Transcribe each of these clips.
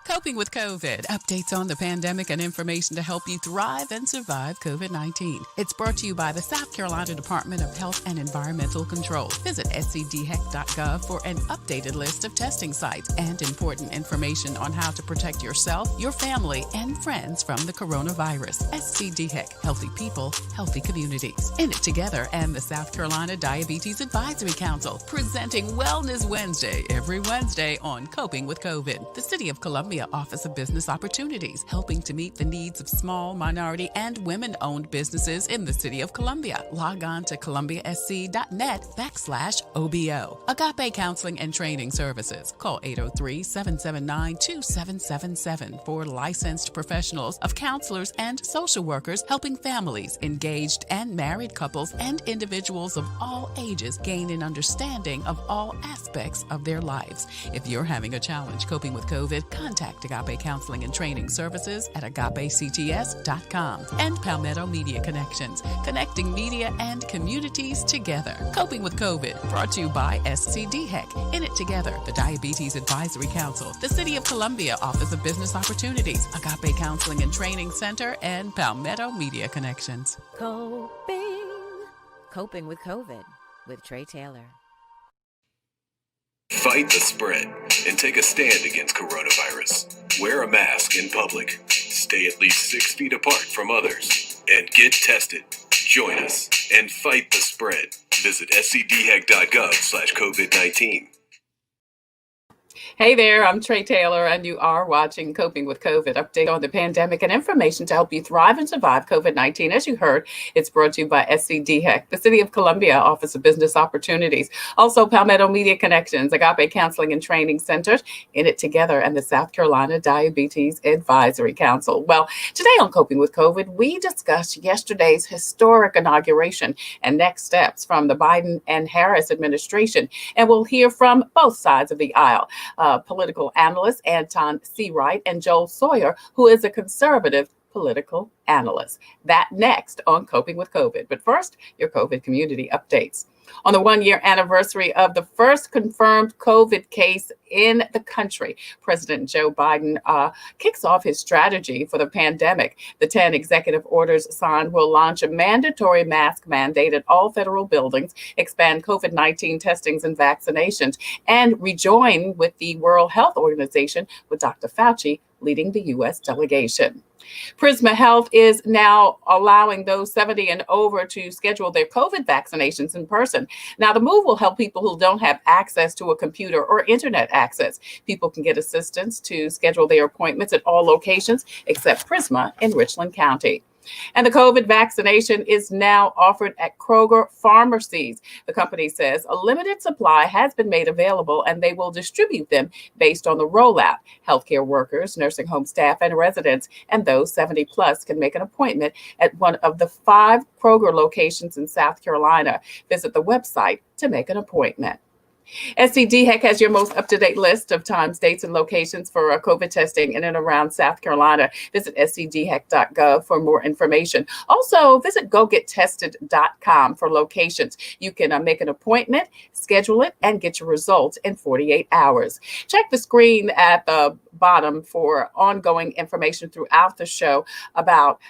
Coping with COVID, updates on the pandemic and information to help you thrive and survive COVID-19. It's brought to you by the South Carolina Department of Health and Environmental Control. Visit scdheck.gov for an updated list of testing sites and important information on how to protect yourself, your family, and friends from the coronavirus. SCDHEC, healthy people, healthy communities. In it together and the South Carolina Diabetes Advisory Council, presenting Wellness Wednesday every Wednesday on Coping with COVID. The City of Columbia Office of Business Opportunities, helping to meet the needs of small, minority, and women-owned businesses in the City of Columbia. Log on to columbiasc.net/OBO. Agape Counseling and Training Services. Call 803-779-2777 for licensed professionals of counselors and social workers helping families, engaged and married couples, and individuals of all ages gain an understanding of all aspects of their lives. If you're having a challenge coping with COVID, contact Agape Counseling and Training Services at agapects.com. And Palmetto Media Connections, connecting media and communities together. Coping with COVID, brought to you by SCDHEC. In it together, the Diabetes Advisory Council, the City of Columbia Office of Business Opportunities, Agape Counseling and Training Center, and Palmetto Media Connections. Coping with COVID with Tre Tailor. Fight the spread and take a stand against coronavirus. Wear a mask in public. Stay at least 6 feet apart from others. And get tested. Join us and fight the spread. Visit scdheck.gov/COVID-19. Hey there, I'm Tre Tailor, and you are watching Coping with COVID, update on the pandemic and information to help you thrive and survive COVID-19. As you heard, it's brought to you by SCDHEC, the City of Columbia Office of Business Opportunities, also Palmetto Media Connections, Agape Counseling and Training Centers, In It Together, and the South Carolina Diabetes Advisory Council. Well, today on Coping with COVID, we discussed yesterday's historic inauguration and next steps from the Biden and Harris administration, and we'll hear from both sides of the aisle. Political analyst Antjuan Seawright and Joel Sawyer, who is a conservative political analyst. That next on Coping with COVID. But first, your COVID community updates. On the 1-year anniversary of the first confirmed COVID case in the country, President Joe Biden kicks off his strategy for the pandemic. The 10 executive orders signed will launch a mandatory mask mandate at all federal buildings, expand COVID-19 testings and vaccinations, and rejoin with the World Health Organization with Dr. Fauci leading the U.S. delegation. Prisma Health is now allowing those 70 and over to schedule their COVID vaccinations in person. Now, the move will help people who don't have access to a computer or internet access. People can get assistance to schedule their appointments at all locations except Prisma in Richland County. And the COVID vaccination is now offered at Kroger pharmacies. The company says a limited supply has been made available and they will distribute them based on the rollout. Healthcare workers, nursing home staff, and residents, and those 70 plus can make an appointment at one of the 5 Kroger locations in South Carolina. Visit the website to make an appointment. SCDHEC has your most up-to-date list of times, dates, and locations for COVID testing in and around South Carolina. Visit scdheck.gov for more information. Also, visit gogettested.com for locations. You can make an appointment, schedule it, and get your results in 48 hours. Check the screen at the bottom for ongoing information throughout the show about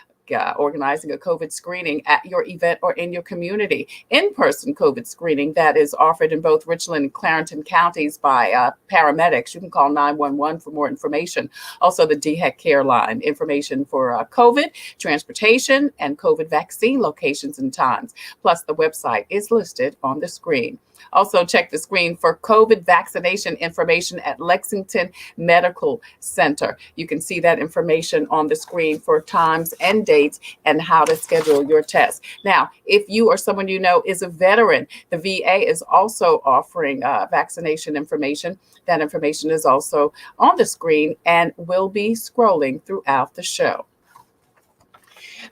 organizing a COVID screening at your event or in your community. In-person COVID screening that is offered in both Richland and Clarendon counties by paramedics. You can call 911 for more information. Also, the DHEC Care Line, information for COVID, transportation, and COVID vaccine locations and times. Plus, the website is listed on the screen. Also, check the screen for COVID vaccination information at Lexington Medical Center. You can see that information on the screen for times and dates and how to schedule your test. Now, if you or someone you know is a veteran, the VA is also offering vaccination information. That information is also on the screen and will be scrolling throughout the show.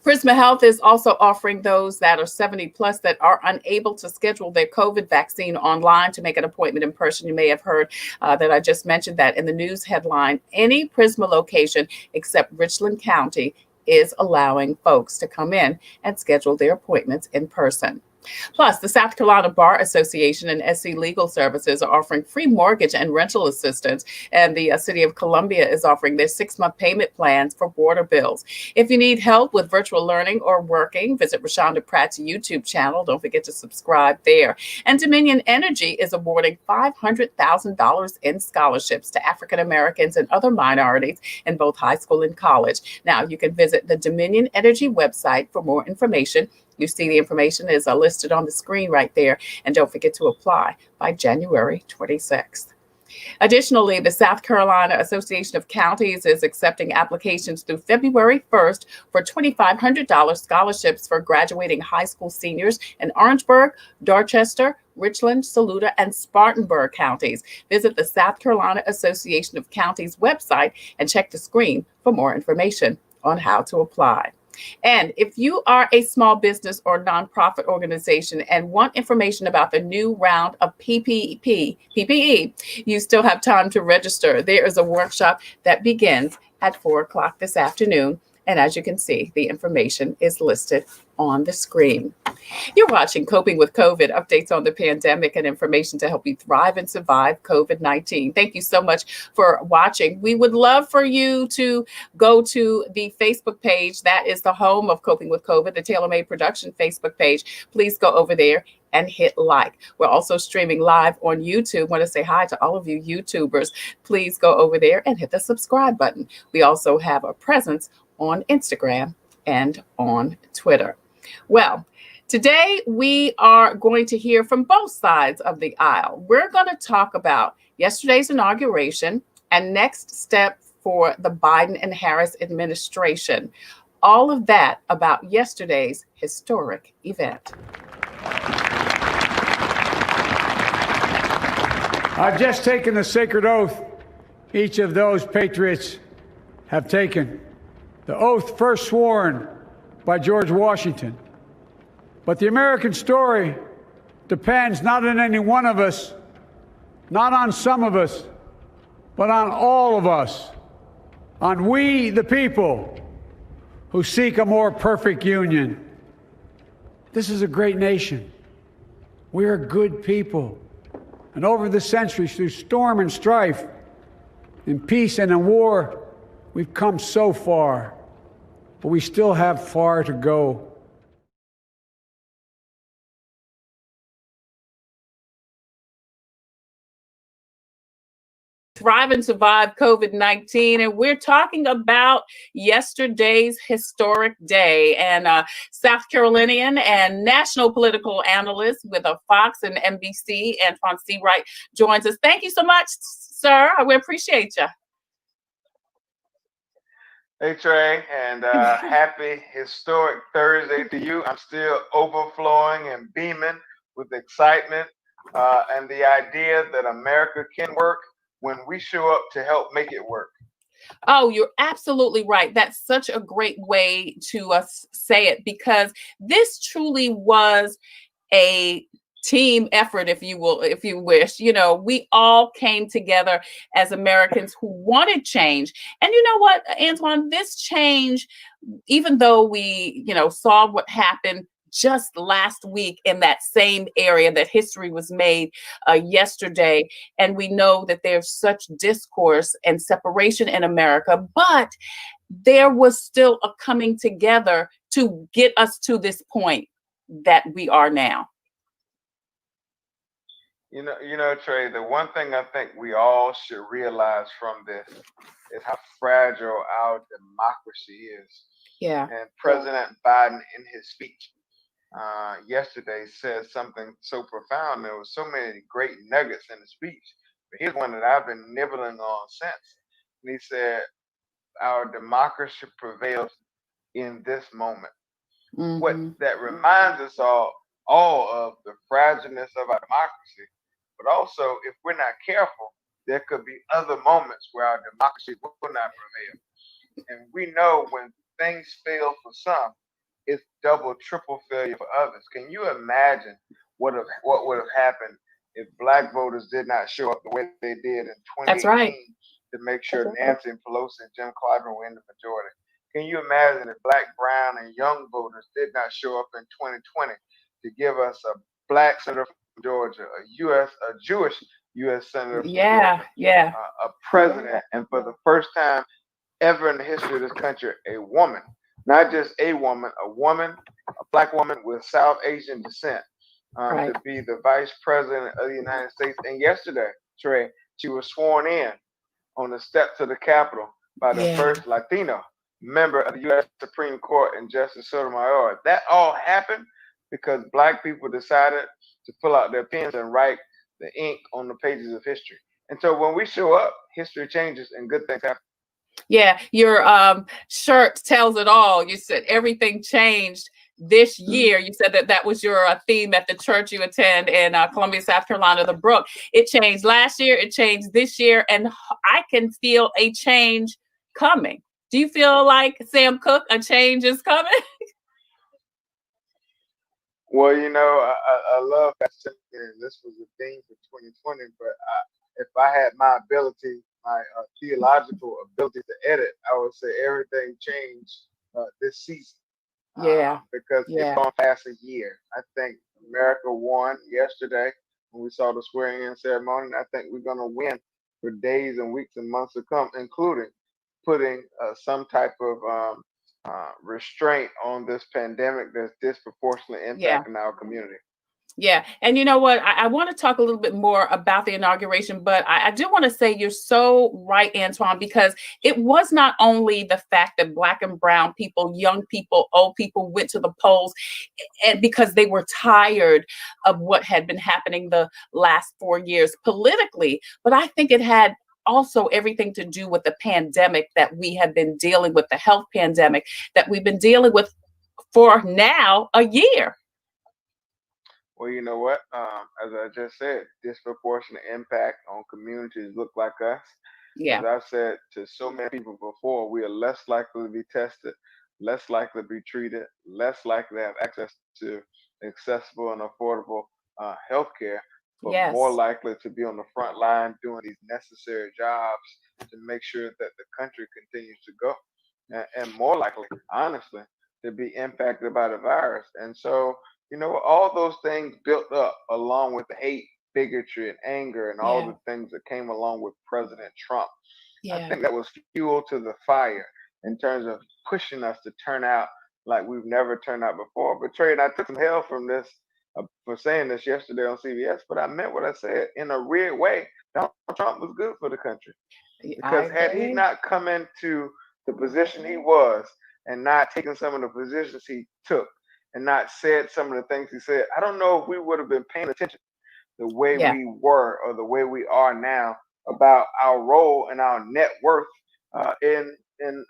Prisma Health is also offering those that are 70 plus that are unable to schedule their COVID vaccine online to make an appointment in person. You may have heard that I just mentioned that in the news headline. Any Prisma location except Richland County is allowing folks to come in and schedule their appointments in person. Plus, the South Carolina Bar Association and SC Legal Services are offering free mortgage and rental assistance, and the City of Columbia is offering their 6-month payment plans for water bills. If you need help with virtual learning or working, visit Rashonda Pratt's YouTube channel. Don't forget to subscribe there. And Dominion Energy is awarding $500,000 in scholarships to African Americans and other minorities in both high school and college. Now, you can visit the Dominion Energy website for more information. You see the information is listed on the screen right there. And don't forget to apply by January 26th. Additionally, the South Carolina Association of Counties is accepting applications through February 1st for $2,500 scholarships for graduating high school seniors in Orangeburg, Dorchester, Richland, Saluda, and Spartanburg counties. Visit the South Carolina Association of Counties website and check the screen for more information on how to apply. And if you are a small business or nonprofit organization and want information about the new round of PPE, you still have time to register. There is a workshop that begins at 4 o'clock this afternoon. And as you can see, the information is listed on the screen. You're watching Coping with COVID, updates on the pandemic and information to help you thrive and survive COVID-19. Thank you so much for watching. We would love for you to go to the Facebook page. That is the home of Coping with COVID, the Tailor Made Production Facebook page. Please go over there and hit like. We're also streaming live on YouTube. I want to say hi to all of you YouTubers. Please go over there and hit the subscribe button. We also have a presence on Instagram and on Twitter. Well, today we are going to hear from both sides of the aisle. We're going to talk about yesterday's inauguration and next step for the Biden and Harris administration. All of that about yesterday's historic event. I've just taken the sacred oath each of those patriots have taken. The oath first sworn by George Washington. But the American story depends not on any one of us, not on some of us, but on all of us, on we the people who seek a more perfect union. This is a great nation. We are good people. And over the centuries, through storm and strife, in peace and in war, we've come so far. But we still have far to go. Thrive and survive COVID-19. And we're talking about yesterday's historic day. And South Carolinian and national political analyst with a Fox and NBC, Antjuan Seawright, joins us. Thank you so much, sir. We appreciate you. Hey, Trey, and happy historic Thursday to you. I'm still overflowing and beaming with excitement and the idea that America can work when we show up to help make it work. Oh, you're absolutely right. That's such a great way to say it, because this truly was a team effort, if you will, if you wish. You know, we all came together as Americans who wanted change. And you know what, Antjuan, this change, even though we, saw what happened just last week in that same area, that history was made yesterday, and we know that there's such discourse and separation in America, but there was still a coming together to get us to this point that we are now. You know, Trey, the one thing I think we all should realize from this is how fragile our democracy is. Yeah. And President Biden, in his speech yesterday, said something so profound. There was so many great nuggets in the speech, but here's one that I've been nibbling on since. And he said, our democracy prevails in this moment. Mm-hmm. What that reminds us all of the fragileness of our democracy. But also, if we're not careful, there could be other moments where our democracy will not prevail. And we know when things fail for some, it's double, triple failure for others. Can you imagine what would have happened if Black voters did not show up the way they did in 2018 That's right. to make sure Nancy Pelosi and Jim Clyburn were in the majority? Can you imagine if Black, brown, and young voters did not show up in 2020 to give us a black senator from Georgia, a Jewish U.S. senator from Yeah, Georgia, yeah, a president, and for the first time ever in the history of this country, a woman, not just a woman, a black woman with South Asian descent, right. to be the vice president of the United States. And yesterday, Trey, she was sworn in on the steps of the Capitol by the Yeah. first Latino member of the U.S. Supreme Court and Justice Sotomayor. That all happened because black people decided to pull out their pens and write the ink on the pages of history. And so when we show up, history changes and good things happen. Yeah, your shirt tells it all. You said everything changed this year. You said that was your theme at the church you attend in Columbia, South Carolina, the Brook. It changed last year, it changed this year, and I can feel a change coming. Do you feel like, Sam Cooke, a change is coming? Well, I love that. And this was a theme for 2020, but if I had my ability, my theological ability to edit, I would say everything changed this season Yeah, because it's yeah, gone past a year. I think America won yesterday when we saw the swearing-in ceremony, and I think we're going to win for days and weeks and months to come, including putting some type of restraint on this pandemic that's disproportionately yeah. impacting our community. Yeah. And you know what? I want to talk a little bit more about the inauguration, but I do want to say you're so right, Antjuan, because it was not only the fact that Black and brown people, young people, old people went to the polls and because they were tired of what had been happening the last 4 years politically, but I think it had also everything to do with the pandemic that we have been dealing with, the health pandemic that we've been dealing with for now a year. Well, you know what? As I just said, disproportionate impact on communities look like us. As Yeah. I've said to so many people before, we are less likely to be tested, less likely to be treated, less likely to have access to accessible and affordable health care, but more Yes. likely to be on the front line doing these necessary jobs to make sure that the country continues to go. And more likely, honestly, to be impacted by the virus. And so, all those things built up along with the hate, bigotry, and anger, and all Yeah. the things that came along with President Trump. I Yeah. think that was fuel to the fire in terms of pushing us to turn out like we've never turned out before. But Trey and I took some hell from this for saying this yesterday on CBS, but I meant what I said in a weird way. Donald Trump was good for the country I because had he agree. not come into the position he was and not taken some of the positions he took and not said some of the things he said, I don't know if we would have been paying attention the way Yeah. we were or the way we are now about our role and our net worth in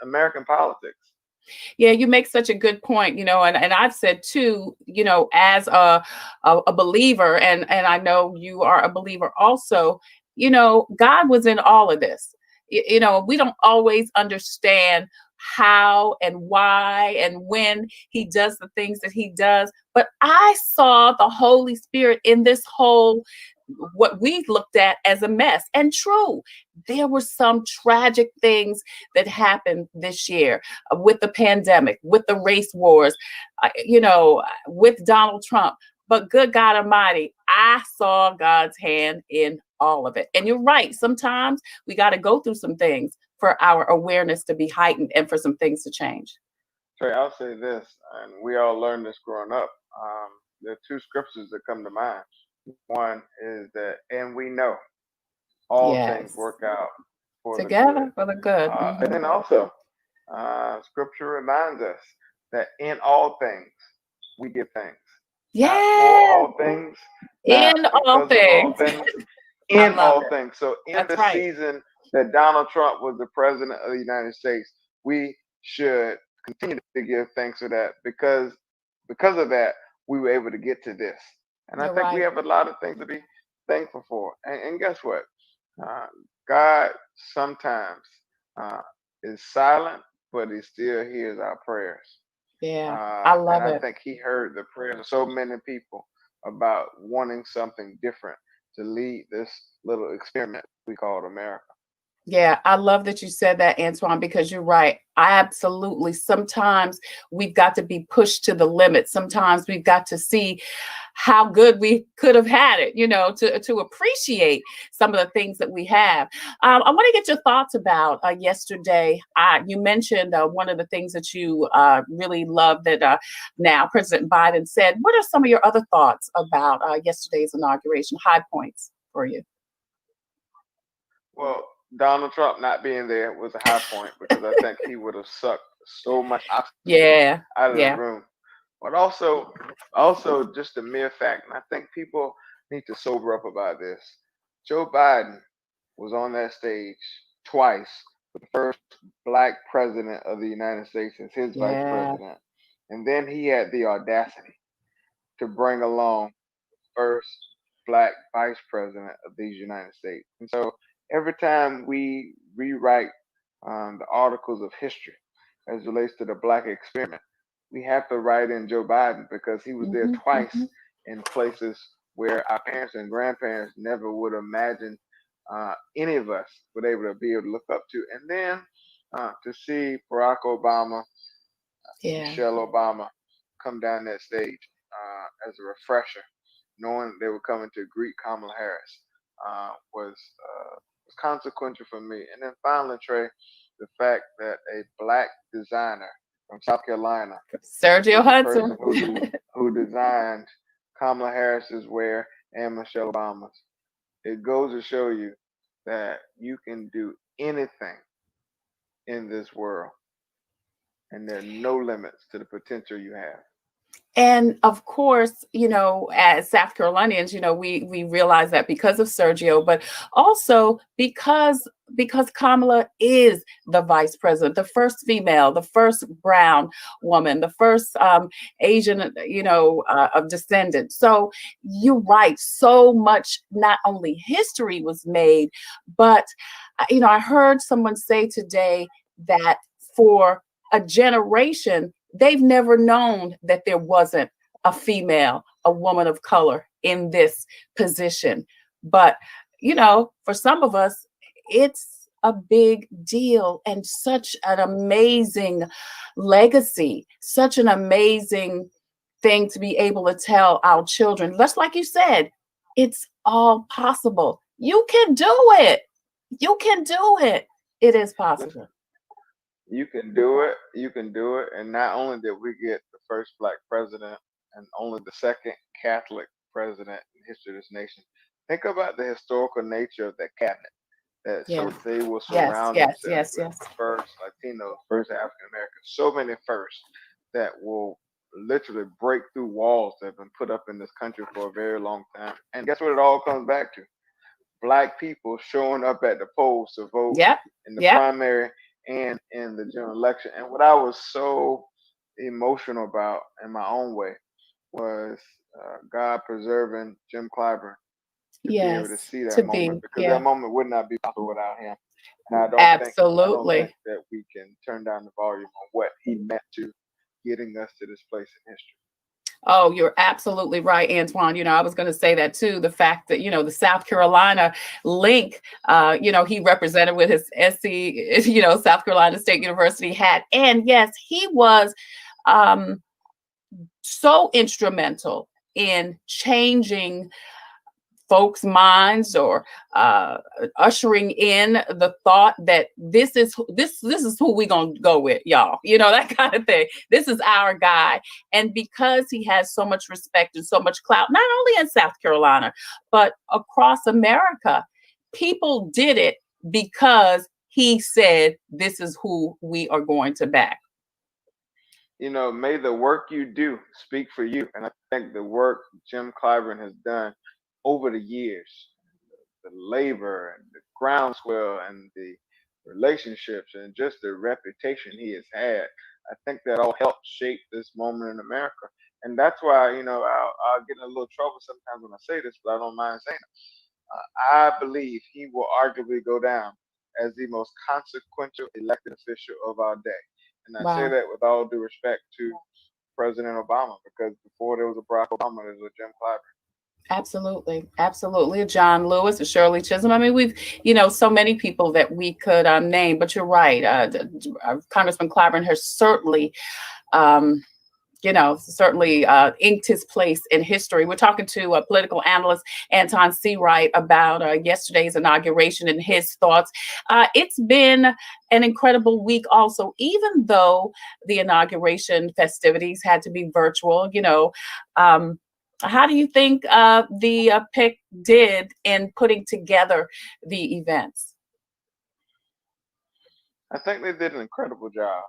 American politics. Yeah, you make such a good point, and I've said too, as a believer, and I know you are a believer also, God was in all of this. We don't always understand how and why and when he does the things that he does, but I saw the Holy Spirit in this whole what we looked at as a mess. And true, there were some tragic things that happened this year with the pandemic, with the race wars, with Donald Trump. But good God Almighty, I saw God's hand in all of it. And you're right. Sometimes we got to go through some things for our awareness to be heightened and for some things to change. Trey, I'll say this, and we all learned this growing up. There are two scriptures that come to mind. One is that, and we know all things Yes. work out for the good. Together for the good. And then also, scripture reminds us that in all things we give thanks. Not for Yeah. all things, not In all because of all things. things, I in love all it. things. So in That's the right. season that Donald Trump was the president of the United States, we should continue to give thanks for that because of that, we were able to get to this. And I You're think we right. have a lot of things to be thankful for. And guess what? Uh, God sometimes uh, is silent, but he still hears our prayers. Yeah. I And love I it. think he heard the prayers of so many people about wanting something different to lead this little experiment we called America. Yeah, I love that you said that, Antjuan, because you're right. I absolutely. Sometimes we've got to be pushed to the limit. Sometimes we've got to see how good we could have had it, to appreciate some of the things that we have. I want to get your thoughts about yesterday. You mentioned one of the things that you really love that now President Biden said. What are some of your other thoughts about yesterday's inauguration, high points for you? Well, Donald Trump not being there was a high point because I think he would have sucked so much oxygen Yeah, out of the yeah, room. But also just the mere fact, and I think people need to sober up about this. Joe Biden was on that stage twice with the first black president of the United States as his vice yeah. president. And then he had the audacity to bring along first black vice president of these United States. And so every time we rewrite the articles of history as relates to the black experiment, we have to write in Joe Biden because he was there Hmm. twice in places where our parents and grandparents never would imagine any of us would be able to look up to. And then to see Barack Obama, Yeah. Michelle Obama come down that stage as a refresher, knowing they were coming to greet Kamala Harris, was consequential for me. And then finally, Trey, the fact that a black designer from South Carolina Sergio is the person Hudson. who designed Kamala Harris's wear and Michelle Obama's. It goes to show you that you can do anything in this world, and there are no limits to the potential you have. And of course, as South Carolinians, we realize that because of Sergio, but also because Kamala is the vice president, the first female, the first brown woman, the first Asian, of descendant. So you're right. So much, not only history was made, but I heard someone say today that for a generation, they've never known that there wasn't a female, a woman of color in this position. But, for some of us, it's a big deal and such an amazing legacy, such an amazing thing to be able to tell our children. Just like you said, it's all possible. You can do it. You can do it. It is Listen, possible. you can do it. You can do it. And not only did we get the first black president and only the second Catholic president in history of this nation, think about the historical nature of that cabinet. That Yeah. so they will Yes, surround yes, themselves yes, with yes. first Latinos, first African Americans, so many firsts that will literally break through walls that have been put up in this country for a very long time. And guess what it all comes back to? Black people showing up at the polls to vote Yep. in the Yep. primary and in the general election. And what I was so emotional about in my own way was God preserving Jim Clyburn to be able to Yes. see that To moment be. because that Yeah. moment would not be possible without him. And I don't think Absolutely. that we can turn down the volume on what he meant to getting us to this place in history. Oh, you're absolutely right, Antjuan. I was going to say that too. The fact that, the South Carolina link, he represented with his SC, South Carolina State University hat. And yes, he was um, so instrumental in changing folks' minds or ushering in the thought that this is who we gonna go with, y'all. That kind of thing. This is our guy, and because he has so much respect and so much clout, not only in South Carolina but across America, people did it because he said, "This is who we are going to back." May the work you do speak for you. And I think the work Jim Clyburn has done over the years, the labor and the groundswell and the relationships and just the reputation he has had, I think that all helped shape this moment in America. And that's why, I'll get in a little trouble sometimes when I say this, but I don't mind saying it. I believe he will arguably go down as the most consequential elected official of our day. And I say Wow. that with all due respect to President Obama, because before there was a Barack Obama, there was a Jim Clyburn. Absolutely. Absolutely. John Lewis and Shirley Chisholm. I mean, we've, so many people that we could name, but you're right. Congressman Clyburn has certainly um, certainly inked his place in history. We're talking to a political analyst, Antjuan Seawright, about yesterday's inauguration and his thoughts. It's been an incredible week also, even though the inauguration festivities had to be virtual. How do you think the PIC did in putting together the events? I think they did an incredible job.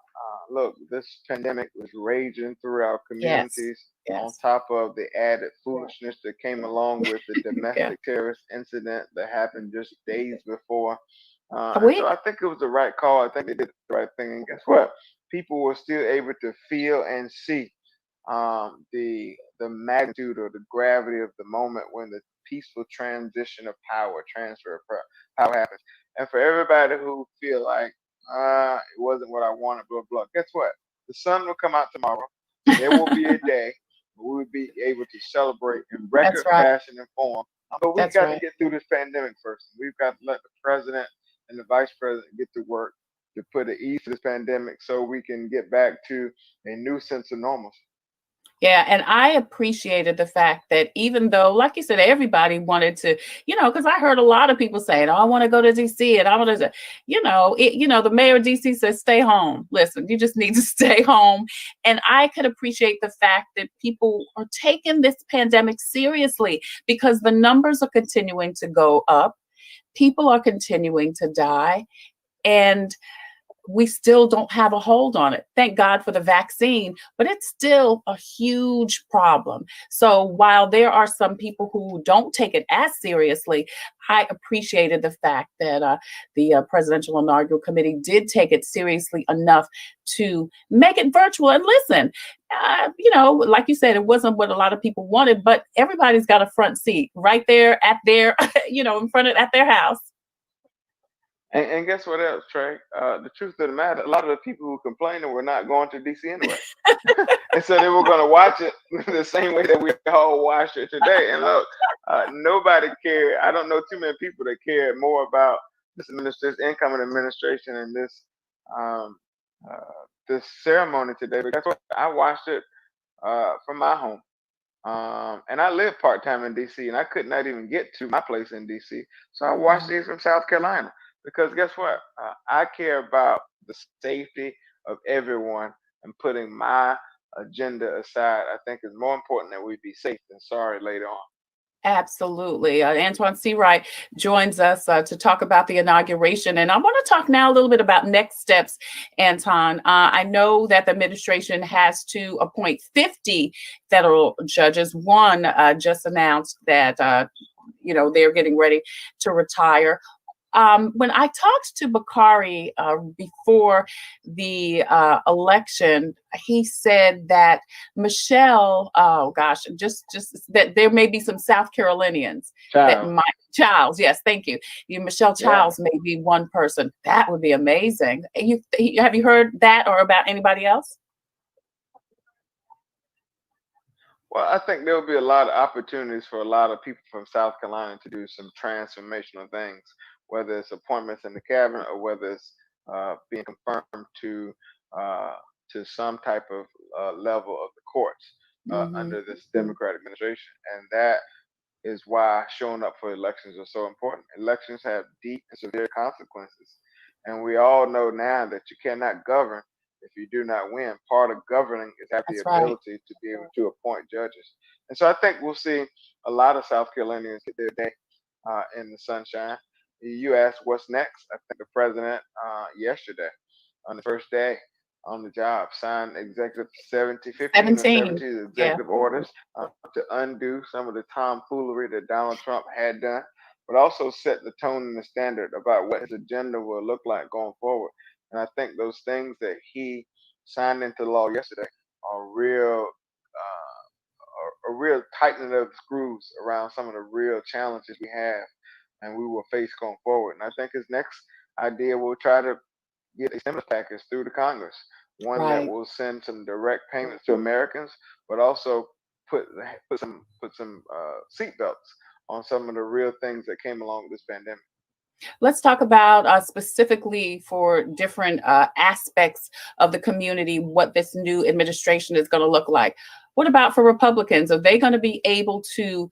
Look, this pandemic was raging through our Yes. communities, on Yes. top of the added foolishness that came along with the Yeah. domestic terrorist incident that happened just days before. A And so week. I think it was the right call. I think they did the right thing. And guess what? People were still able to feel and see the magnitude or the gravity of the moment when the peaceful transition of power, transfer of power happens. And for everybody who feel like it wasn't what I wanted, blah blah. Guess what? The sun will come out tomorrow. There will be a day where we will be able to celebrate in That's record right. fashion and form. But we've That's got to right. get through this pandemic first. We've got to let the president and the vice president get to work to put an ease to this pandemic so we can get back to a new sense of normalcy. Yeah, and I appreciated the fact that even though, like you said, everybody wanted to, because I heard a lot of people saying, "Oh, I want to go to DC," and I want to, the mayor of DC says, "Stay home. Listen, you just need to stay home." And I could appreciate the fact that people are taking this pandemic seriously because the numbers are continuing to go up. People are continuing to die, and we still don't have a hold on it. Thank God for the vaccine, but it's still a huge problem. So while there are some people who don't take it as seriously, I appreciated the fact that the Presidential Inaugural Committee did take it seriously enough to make it virtual. And listen, like you said, it wasn't what a lot of people wanted, but everybody's got a front seat right there at their, in front of at their house. And guess what else, Trey? The truth of the matter, a lot of the people who complained were not going to DC anyway. And so they were going to watch it the same way that we all watch it today. And look, nobody cared. I don't know too many people that care more about this incoming administration and um, this ceremony today. But guess what? I watched it from my home. And I live part time in DC, and I could not even get to my place in DC. So I watched these from South Carolina because guess what? I care about the safety of everyone, and putting my agenda aside, I think is more important that we be safe than sorry later on. Absolutely. Antjuan Seawright joins us to talk about the inauguration. And I want to talk now a little bit about next steps, Anton. I know that the administration has to appoint 50 federal judges. One just announced that, they're getting ready to retire. When I talked to Bakari before the election, he said that Michelle, oh gosh, just that there may be some South Carolinians that Child. might Childs, yes, thank you. Michelle Yeah. Childs may be one person. That would be amazing. Have you heard that or about anybody else? Well, I think there will be a lot of opportunities for a lot of people from South Carolina to do some transformational things, whether it's appointments in the cabinet or whether it's being confirmed uh, to some type of level of the courts Hmm. under this Democratic administration, and that is why showing up for elections are so important. Elections have deep and severe consequences. And we all know now that you cannot govern if you do not win. Part of governing is have the That's right. ability to be able to appoint judges. And so I think we'll see a lot of South Carolinians get their day in the sunshine. You asked what's next. I think the president yesterday on the first day on the job signed executive 70, 15 or 17. 70 Yeah, executive orders to undo some of the tomfoolery that Donald Trump had done, but also set the tone and the standard about what his agenda will look like going forward. And I think those things that he signed into law yesterday are a real tightening of the screws around some of the real challenges we have and we will face going forward. And I think his next idea will try to get a stimulus package through the Congress, one that right. will send some direct payments to Americans, but also put some seatbelts on some of the real things that came along with this pandemic. Let's talk about specifically for different aspects of the community, what this new administration is going to look like. What about for Republicans? Are they going to be able to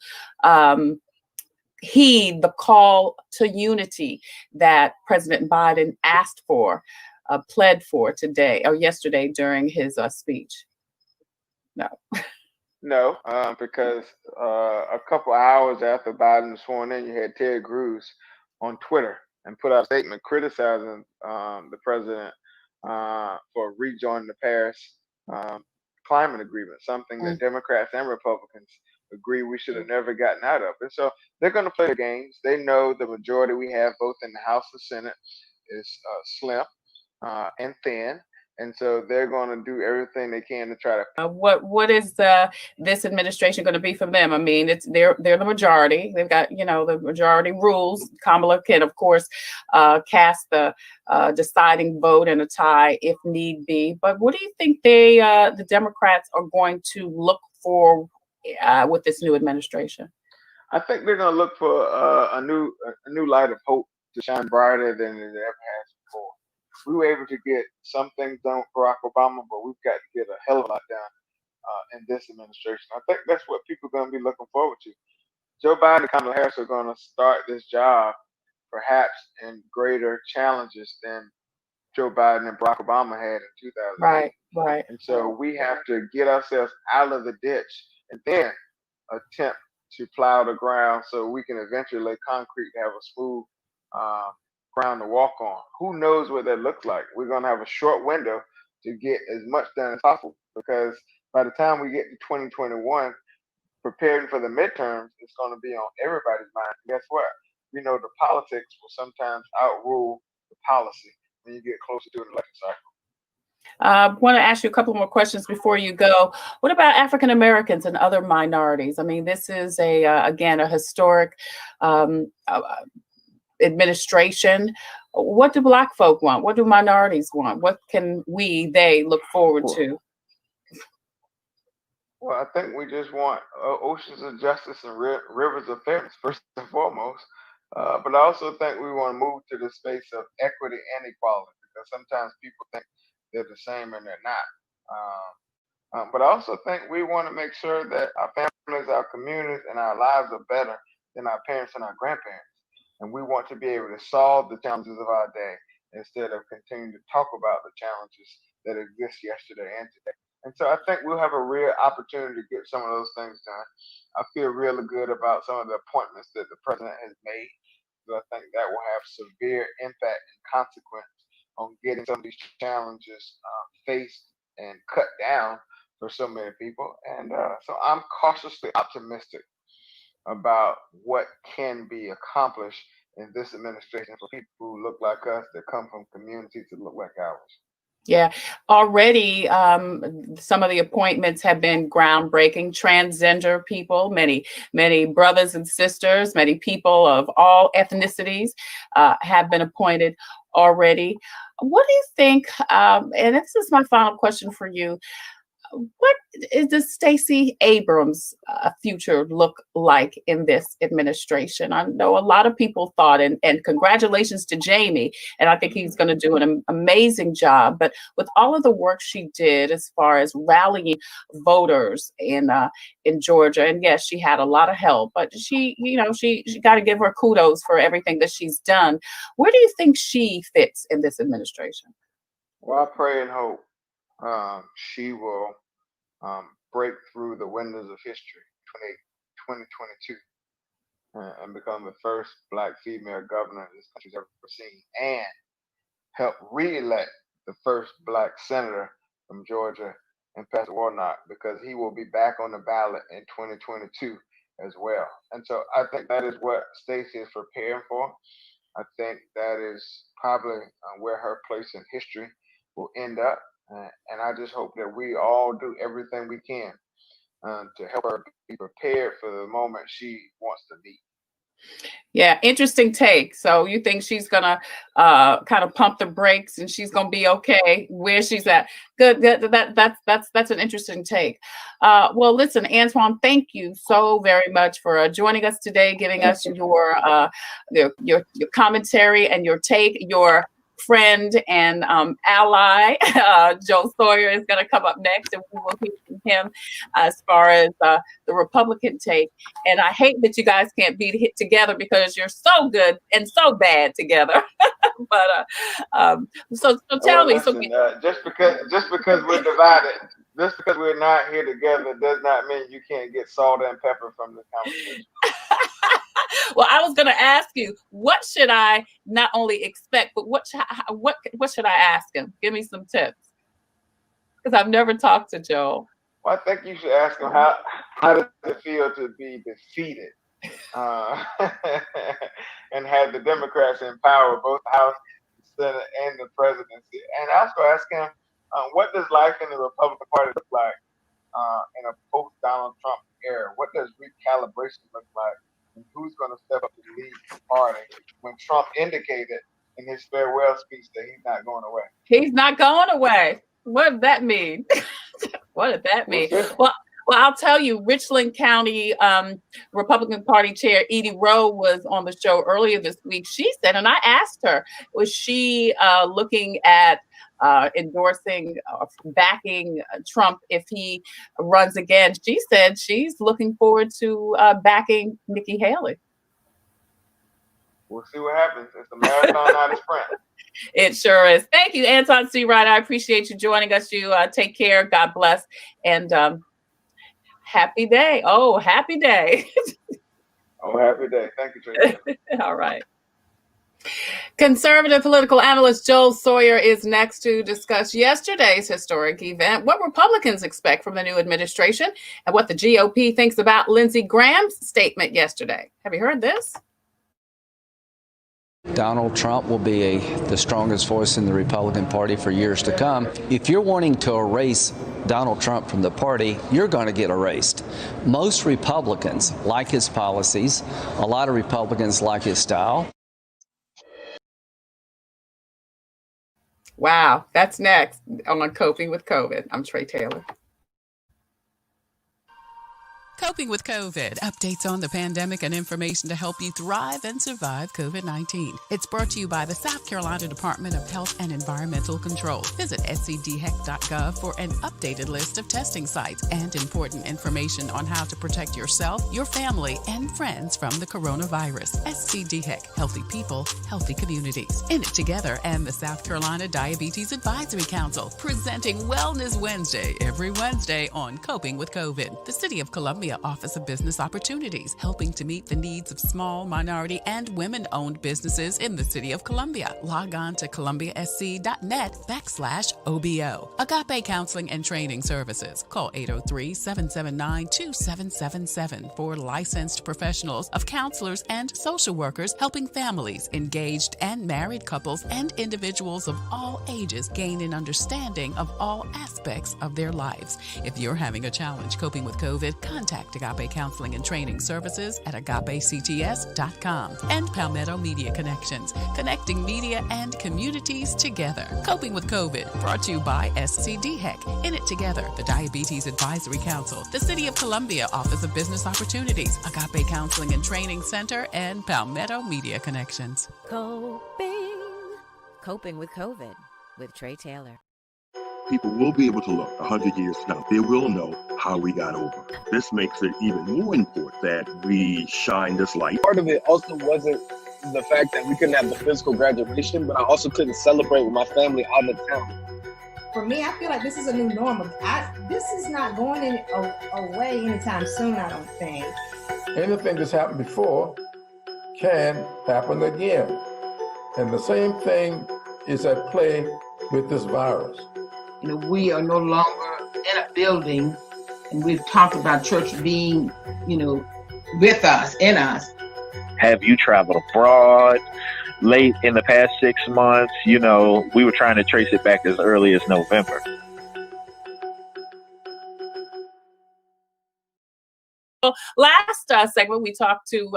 heed the call to unity that President Biden asked for, pled for today or yesterday during his speech? No. No, because a couple hours after Biden was sworn in, you had Ted Cruz on Twitter and put out a statement criticizing the president for rejoining the Paris climate agreement, something that Democrats and Republicans agree we should have never gotten out of. And so they're going to play the games. They know the majority we have both in the House and Senate is slim and thin. And so they're going to do everything they can to try to. What is this administration going to be for them? I mean, they're the majority. They've got the majority rules. Kamala can, of course, cast the deciding vote in a tie if need be. But what do you think the Democrats are going to look for with this new administration? I think they're going to look for a new light of hope to shine brighter than it ever has before. We were able to get some things done with Barack Obama, but we've got to get a hell of a lot done in this administration. I think that's what people are going to be looking forward to. Joe Biden and Kamala Harris are going to start this job perhaps in greater challenges than Joe Biden and Barack Obama had in 2008. Right. And so we have to get ourselves out of the ditch and then attempt to plow the ground so we can eventually lay concrete to have a smooth ground to walk on. Who knows what that looks like? We're going to have a short window to get as much done as possible, because by the time we get to 2021, preparing for the midterms is going to be on everybody's mind. And guess what? We know the politics will sometimes outrule the policy when you get closer to an election cycle. I want to ask you a couple more questions before you go. What about African Americans and other minorities? I mean, this is again a historic administration. What do Black folk want? What do minorities want? What can they look forward to? Well, I think we just want oceans of justice and rivers of fairness first and foremost. But I also think we want to move to the space of equity and equality, because sometimes people think they're the same and they're not. But I also think we want to make sure that our families, our communities, and our lives are better than our parents and our grandparents. And we want to be able to solve the challenges of our day instead of continuing to talk about the challenges that exist yesterday and today. And so I think we'll have a real opportunity to get some of those things done. I feel really good about some of the appointments that the president has made. So I think that will have severe impact and consequence on getting some of these challenges faced and cut down for so many people. And so I'm cautiously optimistic about what can be accomplished in this administration for people who look like us, that come from communities that look like ours. Yeah, already some of the appointments have been groundbreaking. Transgender people, many brothers and sisters, many people of all ethnicities have been appointed already. What do you think, and this is my final question for you, what does Stacey Abrams' future look like in this administration? I know a lot of people thought, and congratulations to Jamie, and I think he's going to do an amazing job. But with all of the work she did as far as rallying voters in Georgia, and yes, she had a lot of help, but she got to give her kudos for everything that she's done. Where do you think she fits in this administration? Well, I pray and hope she will break through the windows of history 2022 and become the first Black female governor this country's ever seen, and help re-elect the first Black senator from Georgia, and Pastor Warnock, because he will be back on the ballot in 2022 as well. And so I think that is what Stacey is preparing for. I think that is probably where her place in history will end up. And I just hope that we all do everything we can to help her be prepared for the moment she wants to be. Yeah, interesting take. So you think she's gonna kind of pump the brakes and she's gonna be okay where she's at? Good. That's an interesting take. Well, listen, Antjuan, thank you so very much for joining us today, giving us your commentary and your take. Your friend and ally, Joe Sawyer, is going to come up next, and we will hear from him as far as the Republican take. And I hate that you guys can't be hit together because you're so good and so bad together. But so tell me. Listen, just because we're divided, just because we're not here together, does not mean you can't get salt and pepper from this conversation. Well, I was going to ask you, what should I not only expect, but what should I ask him? Give me some tips, because I've never talked to Joe. Well, I think you should ask him how does it feel to be defeated and have the Democrats in power, both the House, the Senate, and the presidency. And also ask him, what does life in the Republican Party look like in a post-Donald Trump era? What does recalibration look like? And who's going to step up to lead the party when Trump indicated in his farewell speech that he's not going away? He's not going away. What did that mean? What did that mean? Well, I'll tell you, Richland County Republican Party Chair Edie Rowe was on the show earlier this week. She said, and I asked her, was she looking at endorsing, backing Trump if he runs again? She said she's looking forward to backing Nikki Haley. We'll see what happens. It's a marathon, not a sprint. It sure is. Thank you, Antjuan Seawright. I appreciate you joining us. You take care. God bless. And happy day. Oh, happy day. Oh, happy day. Thank you, Tracy. All right. Conservative political analyst Joel Sawyer is next to discuss yesterday's historic event, what Republicans expect from the new administration, and what the GOP thinks about Lindsey Graham's statement yesterday. Have you heard this? Donald Trump will be the strongest voice in the Republican Party for years to come. If you're wanting to erase Donald Trump from the party, you're going to get erased. Most Republicans like his policies. A lot of Republicans like his style. Wow, that's next on Coping with COVID. I'm Tre Tailor. Coping with COVID. Updates on the pandemic and information to help you thrive and survive COVID-19. It's brought to you by the South Carolina Department of Health and Environmental Control. Visit scdheck.gov for an updated list of testing sites and important information on how to protect yourself, your family, and friends from the coronavirus. SCDHEC. Healthy people, healthy communities. In it together and the South Carolina Diabetes Advisory Council, presenting Wellness Wednesday every Wednesday on Coping with COVID. The City of Columbia Office of Business Opportunities, helping to meet the needs of small, minority, and women-owned businesses in the City of Columbia. Log on to columbiasc.net/OBO. Agape Counseling and Training Services. Call 803-779-2777 for licensed professionals of counselors and social workers helping families, engaged and married couples, and individuals of all ages gain an understanding of all aspects of their lives. If you're having a challenge coping with COVID, contact Agape Counseling and Training Services at agapects.com. And Palmetto Media Connections, connecting media and communities together. Coping with COVID, brought to you by SCDHEC. In it together, the Diabetes Advisory Council, the City of Columbia Office of Business Opportunities, Agape Counseling and Training Center, and Palmetto Media Connections. Coping with COVID with Tre Tailor. People will be able to look 100 years from now. They will know how we got over. This makes it even more important that we shine this light. Part of it also wasn't the fact that we couldn't have the physical graduation, but I also couldn't celebrate with my family out of town. For me, I feel like this is a new normal. This is not going away anytime soon, I don't think. Anything that's happened before can happen again. And the same thing is at play with this virus. You know, we are no longer in a building, and we've talked about church being, with us, in us. Have you traveled abroad late in the past 6 months? We were trying to trace it back as early as November. people. Last segment, we talked to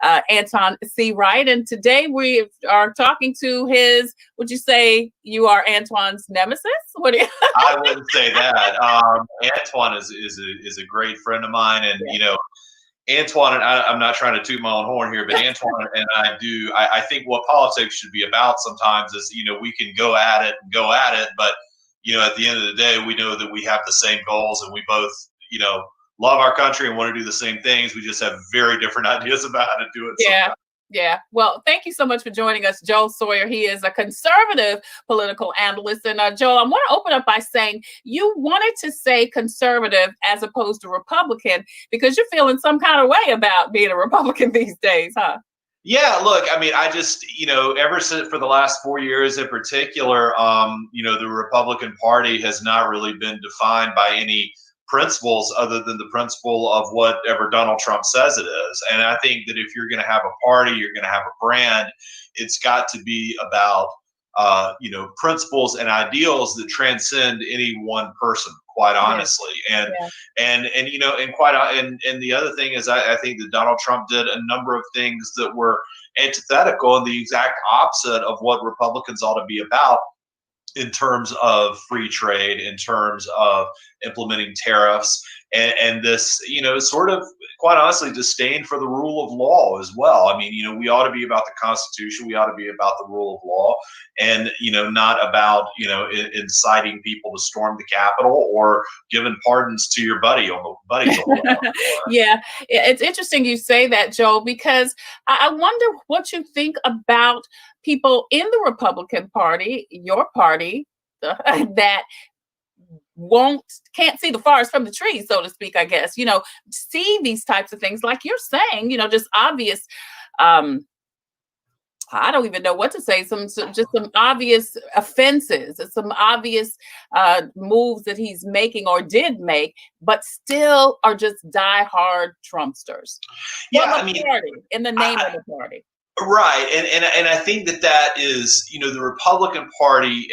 Antjuan Seawright, and today we are talking to his, would you say you are Antjuan's nemesis? What do you I wouldn't say that. Antjuan is a great friend of mine, and Antjuan and I'm not trying to toot my own horn here, but Antjuan and I think what politics should be about sometimes is, we can go at it, but, at the end of the day, we know that we have the same goals and we both, love our country and want to do the same things. We just have very different ideas about how to do it. Yeah. Yeah. Well, thank you so much for joining us, Joel Sawyer. He is a conservative political analyst. And Joel, I want to open up by saying you wanted to say conservative as opposed to Republican because you're feeling some kind of way about being a Republican these days, huh? Yeah, look, I mean, I just, ever since for the last 4 years in particular, the Republican Party has not really been defined by any principles other than the principle of whatever Donald Trump says it is. And I think that if you're going to have a party, you're going to have a brand, it's got to be about, principles and ideals that transcend any one person, quite honestly. And the other thing is I think that Donald Trump did a number of things that were antithetical and the exact opposite of what Republicans ought to be about in terms of free trade, in terms of implementing tariffs, and this, sort of, quite honestly, disdain for the rule of law as well. I mean, we ought to be about the Constitution. We ought to be about the rule of law, and, not about, inciting people to storm the Capitol or giving pardons to your buddies on the Yeah, it's interesting you say that, Joel, because I wonder what you think about people in the Republican Party, your party, that can't see the forest from the trees, so to speak, I guess, see these types of things like you're saying, just obvious, I don't even know what to say, just some obvious offenses, some obvious moves that he's making or did make, but still are just diehard Trumpsters. Yeah, party, in the name of the party. Right. And I think that is, the Republican Party,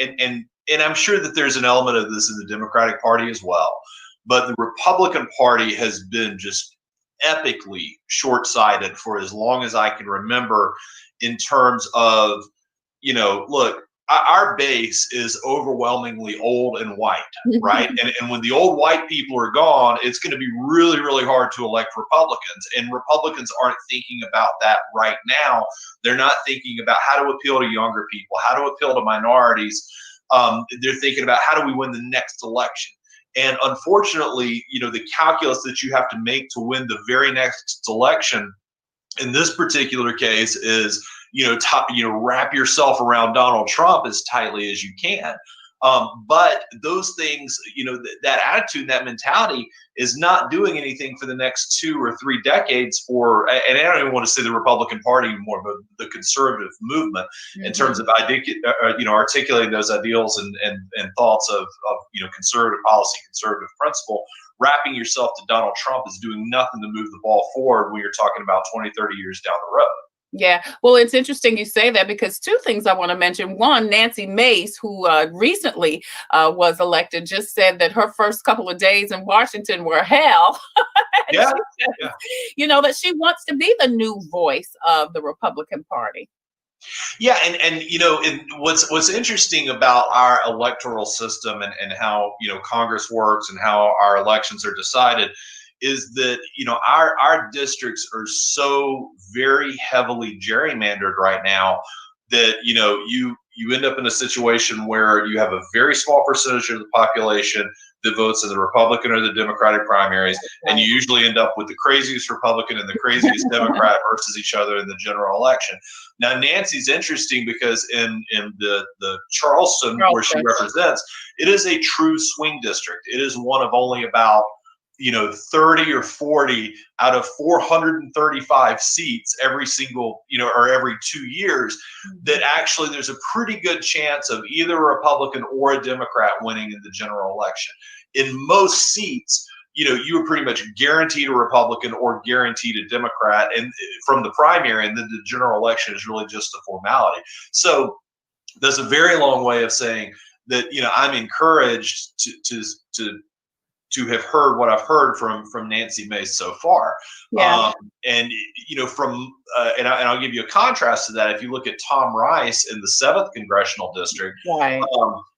and I'm sure that there's an element of this in the Democratic Party as well, but the Republican Party has been just epically short-sighted for as long as I can remember in terms of, look, our base is overwhelmingly old and white, right? And when the old white people are gone, it's going to be really, really hard to elect Republicans. And Republicans aren't thinking about that right now. They're not thinking about how to appeal to younger people, how to appeal to minorities. They're thinking about how do we win the next election. And unfortunately, the calculus that you have to make to win the very next election in this particular case is, wrap yourself around Donald Trump as tightly as you can. But those things, that attitude, that mentality is not doing anything for the next 2 or 3 decades and I don't even want to say the Republican Party anymore, but the conservative movement in terms of, articulating those ideals and thoughts of conservative policy, conservative principle. Wrapping yourself to Donald Trump is doing nothing to move the ball forward when you're talking about 20, 30 years down the road. Yeah, well, it's interesting you say that because 2 things I want to mention. One, Nancy Mace, who recently was elected, just said that her first couple of days in Washington were hell. Yeah, says, that she wants to be the new voice of the Republican Party. Yeah, and what's interesting about our electoral system and how Congress works and how our elections are decided is that our districts are so very heavily gerrymandered right now that you end up in a situation where you have a very small percentage of the population that votes in the Republican or the Democratic primaries, and you usually end up with the craziest Republican and the craziest Democrat versus each other in the general election. Now, Nancy's interesting because in the Charleston, where she represents, it is a true swing district. It is one of only about 30 or 40 out of 435 seats every single, or every 2 years, that actually there's a pretty good chance of either a Republican or a Democrat winning in the general election. In most seats, you are pretty much guaranteed a Republican or guaranteed a Democrat, and from the primary, and then the general election is really just a formality. So there's a very long way of saying that, I'm encouraged to to have heard what I've heard from Nancy Mace so far. Yeah. And and I'll give you a contrast to that. If you look at Tom Rice in the 7th congressional district, Right.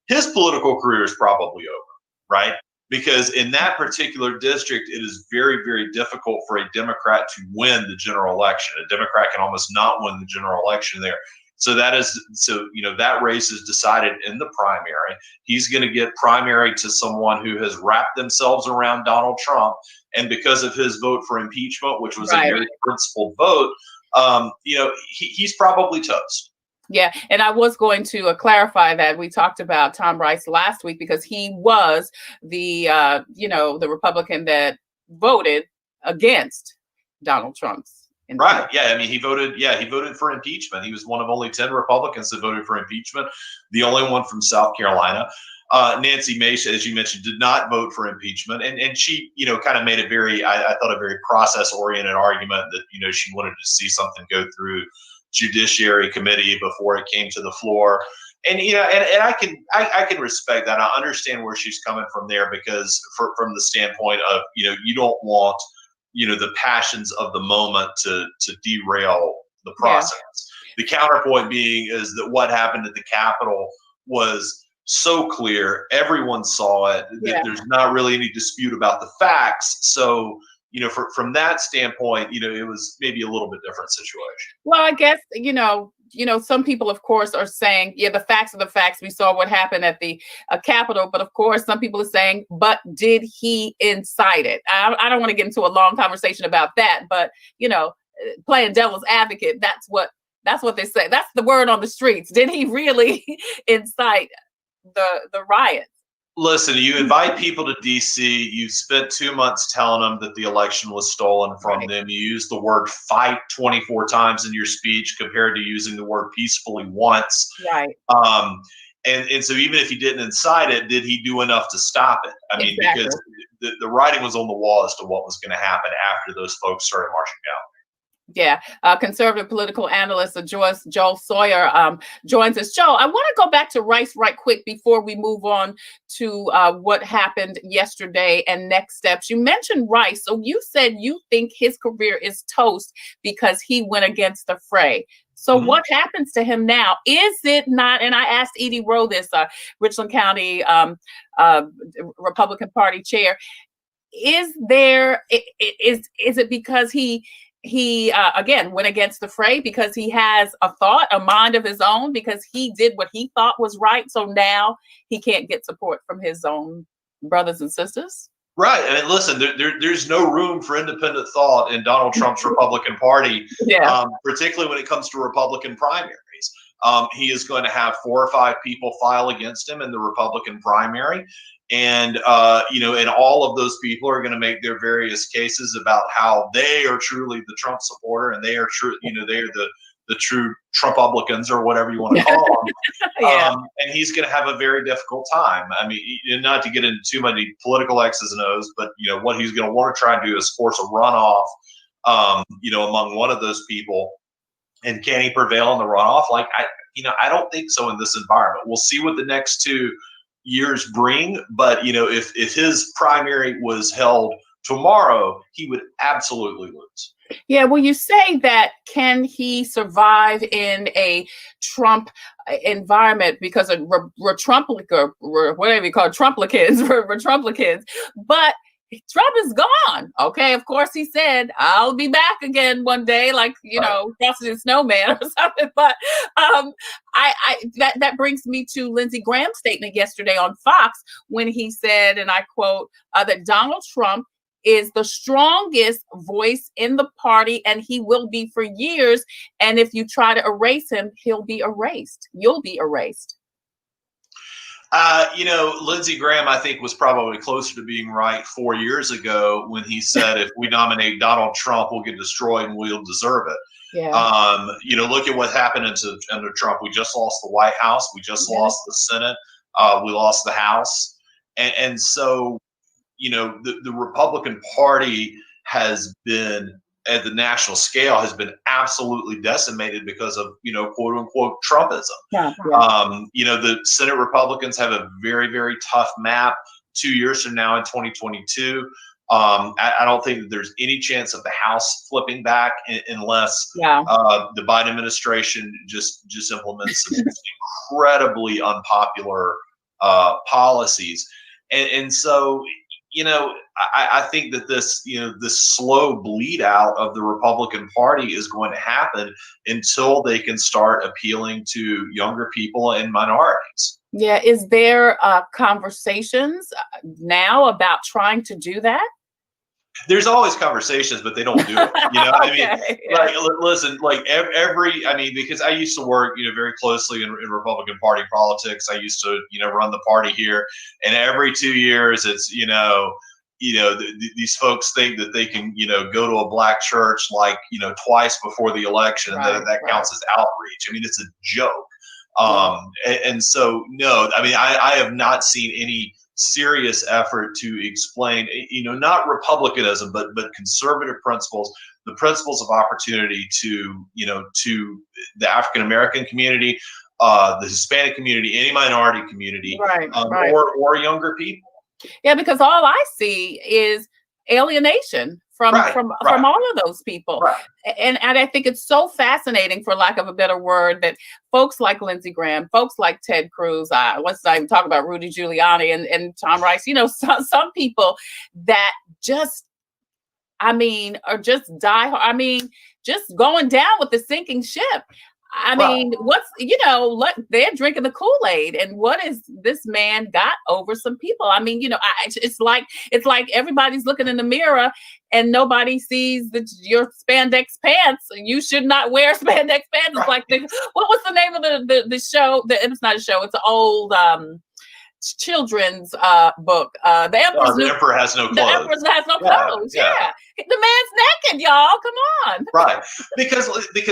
His political career is probably over, right? Because in that particular district, it is very, very difficult for a Democrat to win the general election. A Democrat can almost not win the general election there. So that race is decided in the primary. He's going to get primary to someone who has wrapped themselves around Donald Trump. And because of his vote for impeachment, which was a very principled vote, he's probably toast. Yeah, and I was going to clarify that we talked about Tom Rice last week because he was the the Republican that voted against Donald Trump's. Right. Yeah. I mean, he voted for impeachment. He was one of only 10 Republicans that voted for impeachment, the only one from South Carolina. Nancy Mace, as you mentioned, did not vote for impeachment. And she, kind of made a I thought a very process-oriented argument that, she wanted to see something go through Judiciary Committee before it came to the floor. And, and I can respect that. I understand where she's coming from there because from the standpoint of, you don't want, the passions of the moment to derail the process. Yeah. The counterpoint being is that what happened at the Capitol was so clear. Everyone saw it. That there's not really any dispute about the facts. So, from that standpoint, it was maybe a little bit different situation. Well, I guess, some people, of course, are saying, the facts are the facts. We saw what happened at the Capitol. But of course, some people are saying, but did he incite it? I don't want to get into a long conversation about that. But, playing devil's advocate, that's what they say. That's the word on the streets. Did he really incite the riots? Listen, you invite people to D.C. You spent 2 months telling them that the election was stolen from them. You used the word fight 24 times in your speech compared to using the word peacefully once. Right. And so even if he didn't incite it, did he do enough to stop it? I mean, because the writing was on the wall as to what was going to happen after those folks started marching down. Yeah, conservative political analyst Joel Sawyer joins us. Joel, I want to go back to Rice right quick before we move on to what happened yesterday and next steps. You mentioned Rice, so you said you think his career is toast because he went against the fray. So what happens to him now? Is it not? And I asked Edie Rowe this, Richland County Republican Party chair. Is it because he again went against the fray because he has a mind of his own, because he did what he thought was right, so now he can't get support from his own brothers and sisters? Right. I mean, listen, there's no room for independent thought in Donald Trump's Republican Party, particularly when it comes to Republican primaries. He is going to have 4 or 5 people file against him in the Republican primary. And, and all of those people are going to make their various cases about how they are truly the Trump supporter and they are true, they are the true Trumpublicans or whatever you want to call them. And he's going to have a very difficult time. I mean, not to get into too many political X's and O's, but, what he's going to want to try and do is force a runoff, among one of those people. And can he prevail in the runoff? I don't think so in this environment. We'll see what the next 2 years bring, but if his primary was held tomorrow, he would absolutely lose. Yeah, well, you say that, can he survive in a Trump environment because of whatever you call Trumplicans, but Trump is gone. Okay, of course he said, I'll be back again one day, Frosty the Snowman or something. But that brings me to Lindsey Graham's statement yesterday on Fox when he said, and I quote, that Donald Trump is the strongest voice in the party and he will be for years. And if you try to erase him, he'll be erased. You'll be erased. Lindsey Graham, I think, was probably closer to being right 4 years ago when he said, if we nominate Donald Trump, we'll get destroyed and we'll deserve it. Yeah. Look at what happened under Trump. We just lost the White House. We just lost the Senate. We lost the House. And so, the Republican Party has been, at the national scale, has been absolutely decimated because of, quote unquote, Trumpism. The Senate Republicans have a very, very tough map 2 years from now in 2022. I don't think that there's any chance of the House flipping back unless the Biden administration just implements some incredibly unpopular policies. And so, I think that this slow bleed out of the Republican Party is going to happen until they can start appealing to younger people and minorities. Yeah. Is there conversations now about trying to do that? There's always conversations, but they don't do it. Listen, because I used to work, very closely in Republican Party politics. I used to, run the party here, and every 2 years, it's, these folks think that they can, go to a black church twice before the election, and that counts as outreach. I mean, it's a joke. And so, no, I have not seen any serious effort to explain, not republicanism, but conservative principles, the principles of opportunity to the African American community, the Hispanic community, any minority community, or younger people. Yeah, because all I see is alienation from all of those people. And I think it's so fascinating, for lack of a better word, that folks like Lindsey Graham, folks like Ted Cruz, let's not even talk about Rudy Giuliani and Tom Rice, some people that just, are just just going down with the sinking ship. They're drinking the Kool-Aid, and what is this man got over some people? It's like everybody's looking in the mirror and nobody sees your spandex pants. You should not wear spandex pants. It's like, what was the name of the show? It's not a show. It's an old children's book. The Emperor Has No Clothes. The Emperor Has No Clothes. Yeah. The man's naked, y'all. Come on. Right. Because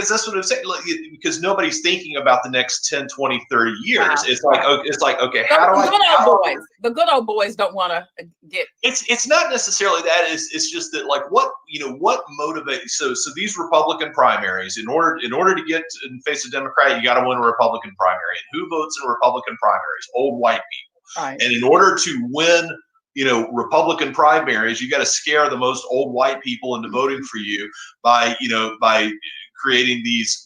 that's what I'm saying. Because nobody's thinking about the next 10, 20, 30 years. It's like, okay, the good old boys don't want to get. It's not necessarily that. It's just that, what motivates. So these Republican primaries, in order to get and face a Democrat, you got to win a Republican primary. And who votes in Republican primaries? Old white people. Right. And in order to win, Republican primaries, you got to scare the most old white people into voting for you by creating these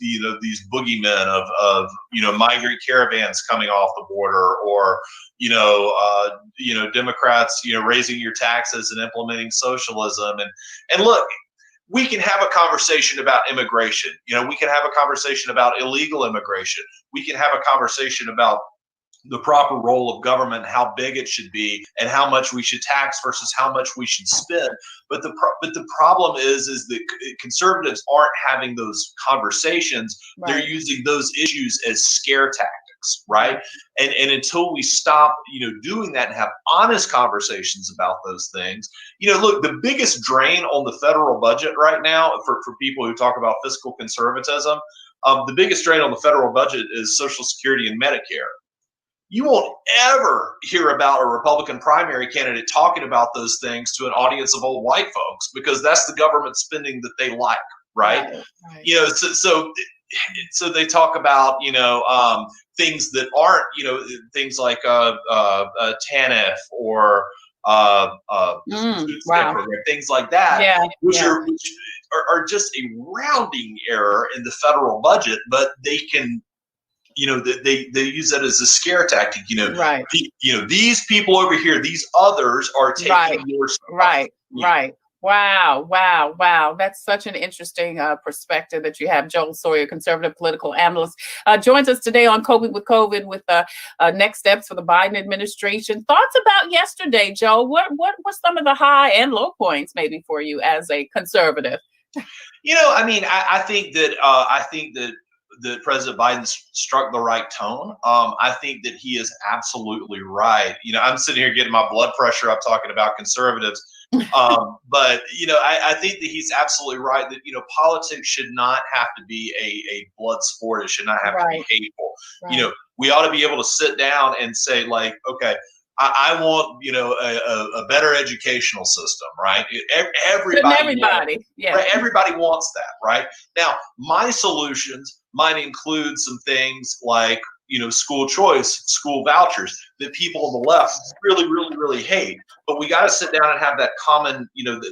boogeymen of migrant caravans coming off the border, or Democrats raising your taxes and implementing socialism. And look, we can have a conversation about immigration. We can have a conversation about illegal immigration. We can have a conversation about the proper role of government, how big it should be, and how much we should tax versus how much we should spend. But the problem is that conservatives aren't having those conversations. Right. They're using those issues as scare tactics, right? And until we stop, doing that and have honest conversations about those things, look, the biggest drain on the federal budget right now for people who talk about fiscal conservatism, the biggest drain on the federal budget is Social Security and Medicare. You won't ever hear about a Republican primary candidate talking about those things to an audience of old white folks, because that's the government spending that they like, right? So they talk about things that aren't things like TANF or program, things like that, which are just a rounding error in the federal budget, but they can. They use that as a scare tactic. These people over here, these others are taking your stuff. Right. Wow. That's such an interesting perspective that you have. Joel Sawyer, conservative political analyst, joins us today on Coping with COVID with next steps for the Biden administration. Thoughts about yesterday, Joel? What were some of the high and low points maybe for you as a conservative? I think that President Biden struck the right tone. I think that he is absolutely right. I'm sitting here getting my blood pressure up talking about conservatives. But, I think that he's absolutely right that, politics should not have to be a blood sport. It should not have to be hateful. Right. We ought to be able to sit down and say, okay, I want, a better educational system, right? Everybody wants that, right? Now, my solutions might include some things like, school choice, school vouchers that people on the left really, really, really hate. But we got to sit down and have that common,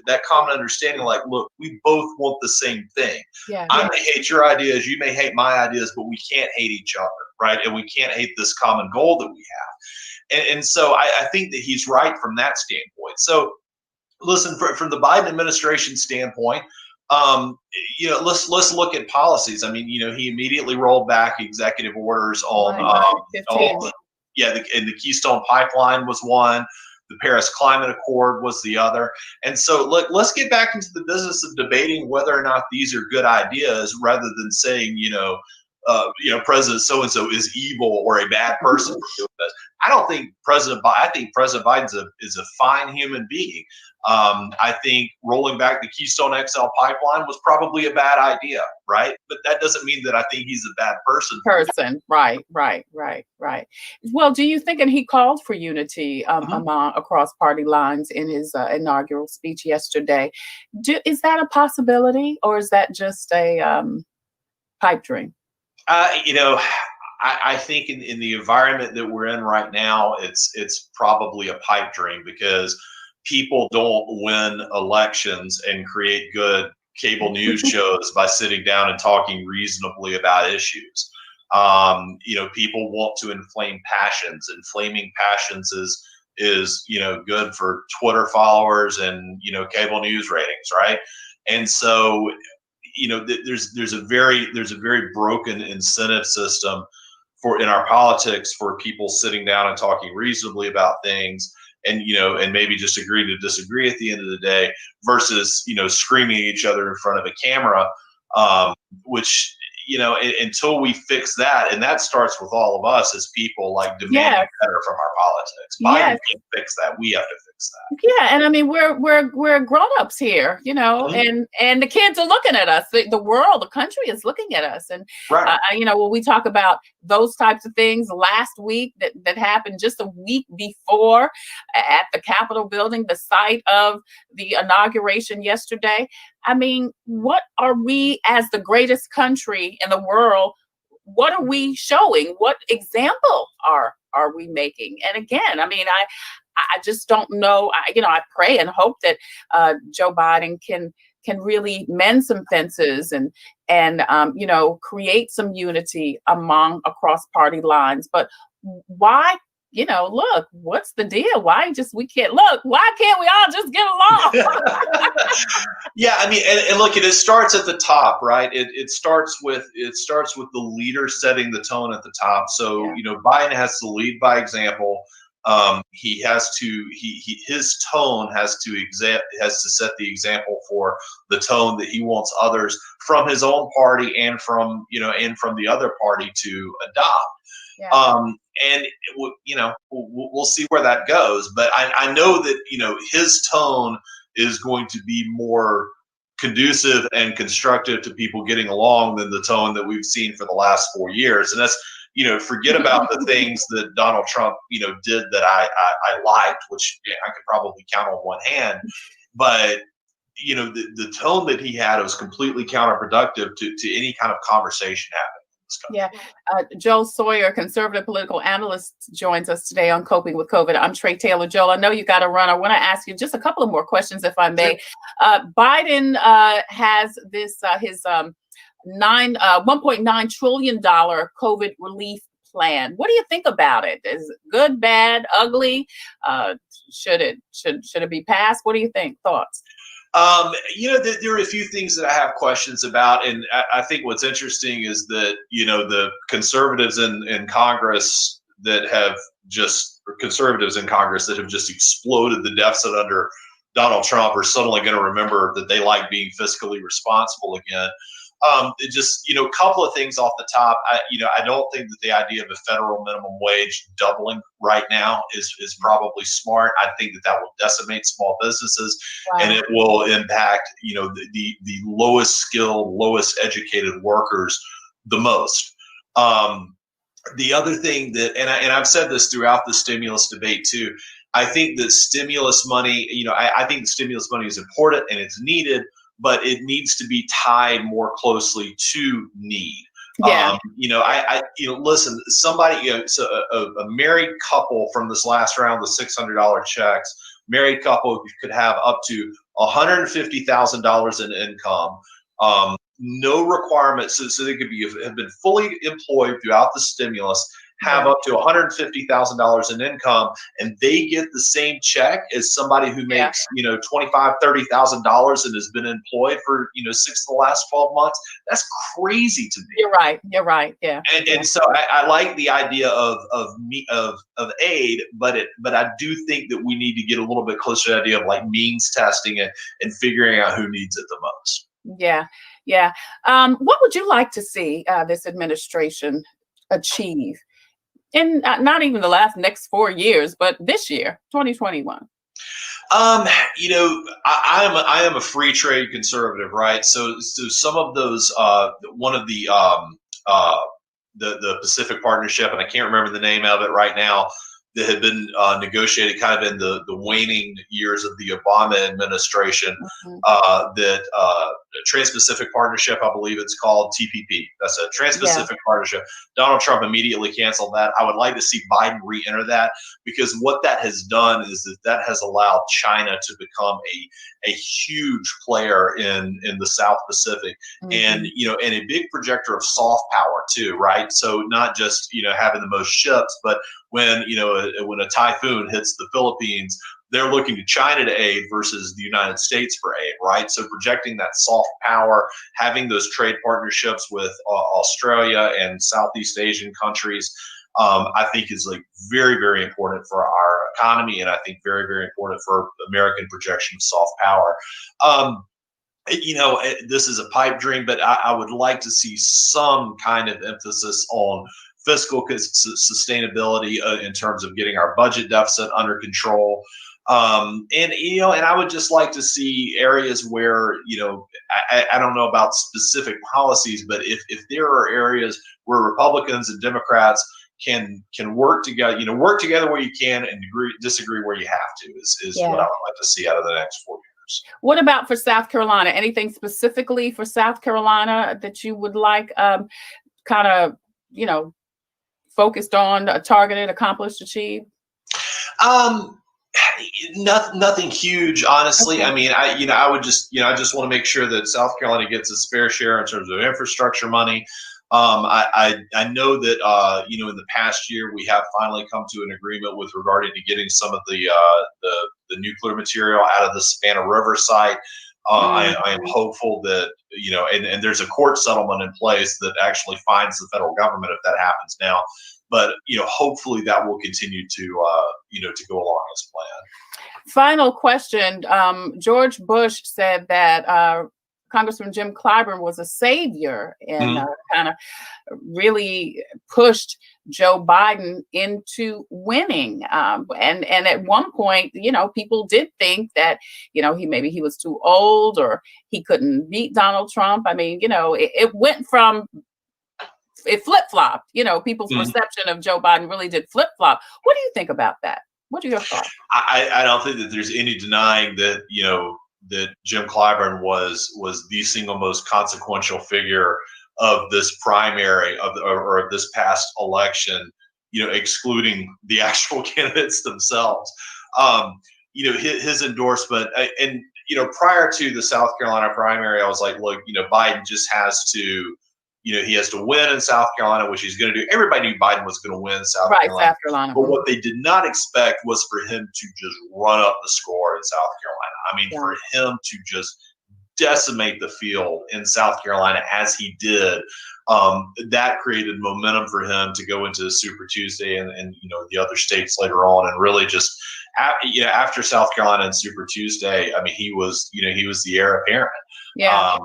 that common understanding. Like, look, we both want the same thing. Yeah. I may hate your ideas, you may hate my ideas, but we can't hate each other, right? And we can't hate this common goal that we have. And so I think that he's right from that standpoint. So, listen, from the Biden administration standpoint, let's look at policies. I mean, he immediately rolled back executive orders on, and the Keystone Pipeline was one. The Paris Climate Accord was the other. And so let's get back into the business of debating whether or not these are good ideas, rather than saying, President so-and-so is evil or a bad person for doing this. I don't think I think President Biden is a fine human being. I think rolling back the Keystone XL pipeline was probably a bad idea, right? But that doesn't mean that I think he's a bad person. Right. Well, do you think, and he called for unity across party lines in his inaugural speech yesterday. Is that a possibility, or is that just a pipe dream? I think in the environment that we're in right now, it's probably a pipe dream, because people don't win elections and create good cable news shows by sitting down and talking reasonably about issues. People want to inflame passions. Inflaming passions is good for Twitter followers and cable news ratings, right? And so there's a very broken incentive system in our politics for people sitting down and talking reasonably about things, and maybe just agree to disagree at the end of the day, versus screaming at each other in front of a camera, which until we fix that, and that starts with all of us as people, like demanding better from our politics. Biden can't fix that. We have to fix that. Yeah, and I mean we're grown-ups here, and the kids are looking at us. The world, the country is looking at us, and when we talk about those types of things last week that happened just a week before at the Capitol building, the site of the inauguration yesterday. I mean, what are we, as the greatest country in the world, what are we showing? What example are we making? And again, I mean, I just don't know. I pray and hope that Joe Biden can really mend some fences and create some unity across party lines. But why? Look, what's the deal? Why can't we all just get along? Yeah, I mean, and look, it starts at the top, right? It starts with the leader setting the tone at the top. So, Biden has to lead by example. His tone has to set the example for the tone that he wants others from his own party and from the other party to adopt. Yeah. And we'll see where that goes. But I know that his tone is going to be more conducive and constructive to people getting along than the tone that we've seen for the last 4 years. And that's forget about the things that Donald Trump did that I liked, which I could probably count on one hand. But the tone that he had was completely counterproductive to any kind of conversation happening. Yeah. Joel Sawyer, conservative political analyst, joins us today on Coping with COVID. I'm Tre Tailor. Joel, I know you got to run. I want to ask you just a couple of more questions, if I may. Biden has this his $1.9 trillion COVID relief plan. What do you think about it? Is it good, bad, ugly? Should it be passed? What do you think? Thoughts? There are a few things that I have questions about, and I think what's interesting is that the conservatives in Congress that have just exploded the deficit under Donald Trump are suddenly going to remember that they like being fiscally responsible again. A couple of things off the top. I don't think that the idea of a federal minimum wage doubling right now is probably smart. I think that will decimate small businesses, and it will impact the lowest skilled, lowest educated workers the most. The other thing that, and I've said this throughout the stimulus debate too, I think that stimulus money, I think the stimulus money is important and it's needed, but it needs to be tied more closely to need. Yeah. Listen, somebody, so a married couple from this last round, the $600 checks, married couple could have up to $150,000 in income. No requirements, so they could have been fully employed throughout the stimulus, have up to $150,000 in income, and they get the same check as somebody who makes $25,000, $30,000 and has been employed for 6 of the last 12 months. That's crazy to me. You're right. You're right. Yeah. And so I like the idea of aid, but I do think that we need to get a little bit closer to the idea of like means testing it and figuring out who needs it the most. Yeah. Yeah. What would you like to see this administration achieve in not even the next 4 years, but this year, 2021? I am a free trade conservative, right? So some of those, one of the Pacific Partnership, and I can't remember the name of it right now, that had been negotiated kind of in the waning years of the Obama administration, that Trans-Pacific Partnership, I believe it's called TPP. That's a Trans-Pacific Partnership. Donald Trump immediately canceled that. I would like to see Biden re-enter that, because what that has done is that has allowed China to become a huge player in the South Pacific, and and a big projector of soft power too, right? So not just having the most ships, but when a typhoon hits the Philippines, they're looking to China to aid versus the United States for aid, right? So projecting that soft power, having those trade partnerships with Australia and Southeast Asian countries, I think is like very, very important for our economy, and I think very, very important for American projection of soft power. This is a pipe dream, but I would like to see some kind of emphasis on fiscal sustainability in terms of getting our budget deficit under control. And I would just like to see areas where, I don't know about specific policies, but if there are areas where Republicans and Democrats can work together, work together where you can and disagree where you have to is what I would like to see out of the next 4 years. What about for South Carolina? Anything specifically for South Carolina that you would like kind of, focused on, targeted, accomplished, achieved? Nothing huge, honestly. Okay. I mean, I would just, I just want to make sure that South Carolina gets its fair share in terms of infrastructure money. I know that, in the past year, we have finally come to an agreement with regarding to getting some of the nuclear material out of the Savannah River site. I am hopeful that, and there's a court settlement in place that actually fines the federal government if that happens now. But, hopefully that will continue to go along as planned. Final question. George Bush said that Congressman Jim Clyburn was a savior and kind of really pushed Joe Biden into winning. And at one point, people did think that, he was too old or he couldn't beat Donald Trump. I mean, it went from, it flip-flopped, people's perception of Joe Biden really did flip-flop. What do you think about that? What are your thoughts? I don't think that there's any denying that, that Jim Clyburn was the single most consequential figure of this primary or of this past election, excluding the actual candidates themselves. His endorsement and prior to the South Carolina primary, I was like, look, Biden just has to, he has to win in South Carolina, which he's going to do. Everybody knew Biden was going to win South Carolina. But what they did not expect was for him to just run up the score in South Carolina. I mean, for him to just decimate the field in South Carolina as he did, that created momentum for him to go into Super Tuesday and the other states later on, and really just after South Carolina and Super Tuesday, I mean, he was the heir apparent. Yeah.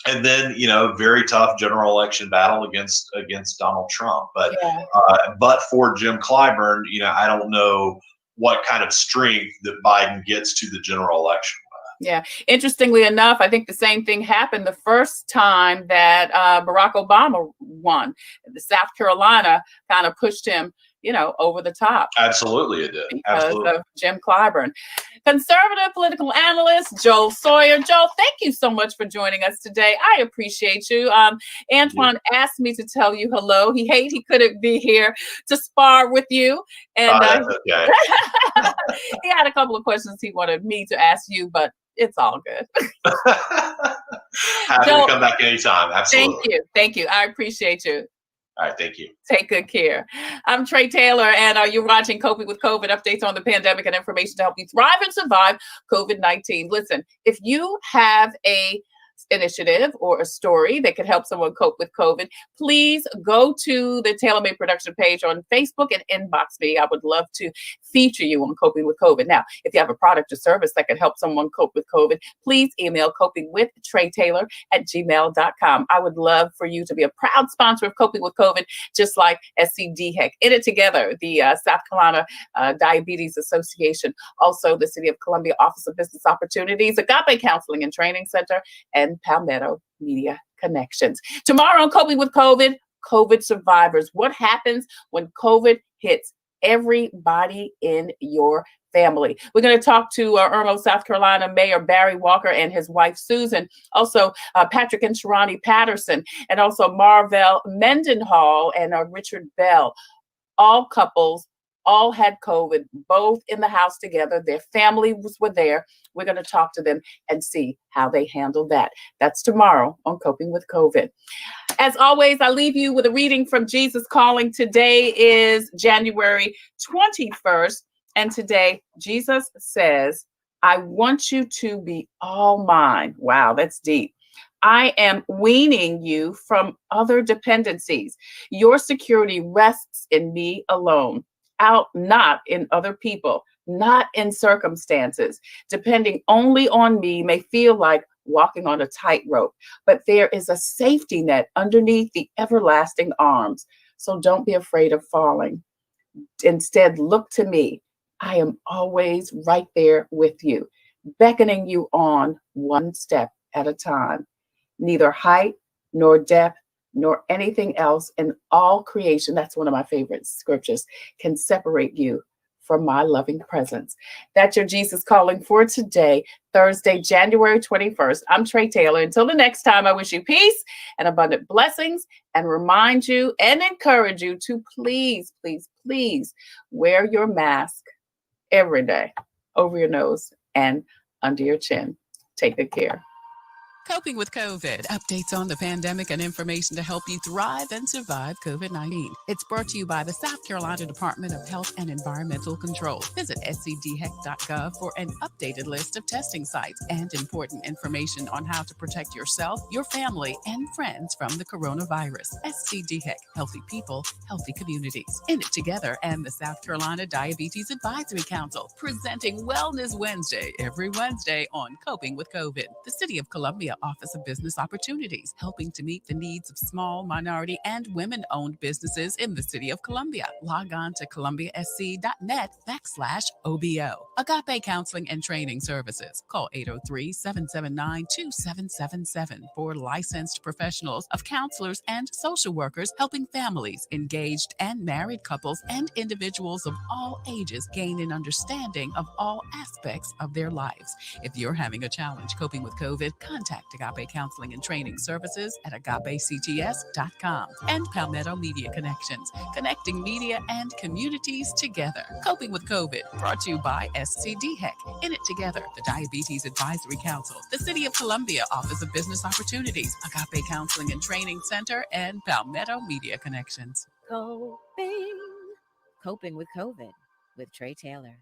And then, very tough general election battle against Donald Trump. But for Jim Clyburn, I don't know what kind of strength that Biden gets to the general election. Yeah. Interestingly enough, I think the same thing happened the first time that Barack Obama won. The South Carolina kind of pushed him over the top. Absolutely, it did. Because Absolutely. of Jim Clyburn. Conservative political analyst Joel Sawyer. Joel, thank you so much for joining us today. I appreciate you. Antjuan asked me to tell you hello. He couldn't be here to spar with you. And that's okay. he had a couple of questions he wanted me to ask you, but it's all good. Happy to come back anytime. Absolutely. Thank you. I appreciate you. All right, thank you. Take good care. I'm Tre Tailor, and you're watching Coping with COVID, updates on the pandemic and information to help you thrive and survive COVID-19. Listen, if you have a initiative or a story that could help someone cope with COVID, please go to the Tailor Made Production page on Facebook and inbox me. I would love to feature you on Coping with COVID. Now, if you have a product or service that could help someone cope with COVID, please email copingwithtreitailor@gmail.com. I would love for you to be a proud sponsor of Coping with COVID, just like SCDHEC. In it together, the South Carolina Diabetes Association, also the City of Columbia Office of Business Opportunities, Agape Counseling and Training Center, and Palmetto Media Connections. Tomorrow on Coping with COVID, COVID survivors. What happens when COVID hits everybody in your family? We're going to talk to Irmo, South Carolina Mayor Barry Walker and his wife Susan, also Patrick and Sharani Patterson, and also Marvell Mendenhall and Richard Bell. All couples, all had COVID, both in the house together. Their families were there. We're going to talk to them and see how they handled that. That's tomorrow on Coping with COVID. As always, I leave you with a reading from Jesus Calling. Today is January 21st. And today, Jesus says, I want you to be all mine. Wow, that's deep. I am weaning you from other dependencies. Your security rests in me alone. Out, not in other people, not in circumstances. Depending only on me may feel like walking on a tightrope, but there is a safety net underneath the everlasting arms. So don't be afraid of falling. Instead, look to me. I am always right there with you, beckoning you on one step at a time. Neither height nor depth nor anything else in all creation, that's one of my favorite scriptures, can separate you from my loving presence. That's your Jesus Calling for today, Thursday, January 21st. I'm Tre Tailor. Until the next time, I wish you peace and abundant blessings and remind you and encourage you to please, please, please wear your mask every day over your nose and under your chin. Take good care. Coping with COVID, updates on the pandemic and information to help you thrive and survive COVID-19. It's brought to you by the South Carolina Department of Health and Environmental Control. Visit scdheck.gov for an updated list of testing sites and important information on how to protect yourself, your family, and friends from the coronavirus. SCDHEC, healthy people, healthy communities. In it together, and the South Carolina Diabetes Advisory Council, presenting Wellness Wednesday every Wednesday on Coping with COVID. The City of Columbia Office of Business Opportunities, helping to meet the needs of small, minority, and women-owned businesses in the City of Columbia. Log on to columbiasc.net/OBO. Agape Counseling and Training Services. Call 803-779-2777 for licensed professionals of counselors and social workers helping families, engaged and married couples, and individuals of all ages gain an understanding of all aspects of their lives. If you're having a challenge coping with COVID, contact Agape Counseling and Training Services at agapects.com and Palmetto Media Connections, connecting media and communities together. Coping with COVID, brought to you by SCDHEC, In It Together, the Diabetes Advisory Council, the City of Columbia Office of Business Opportunities, Agape Counseling and Training Center, and Palmetto Media Connections. Coping with COVID with Tre Tailor.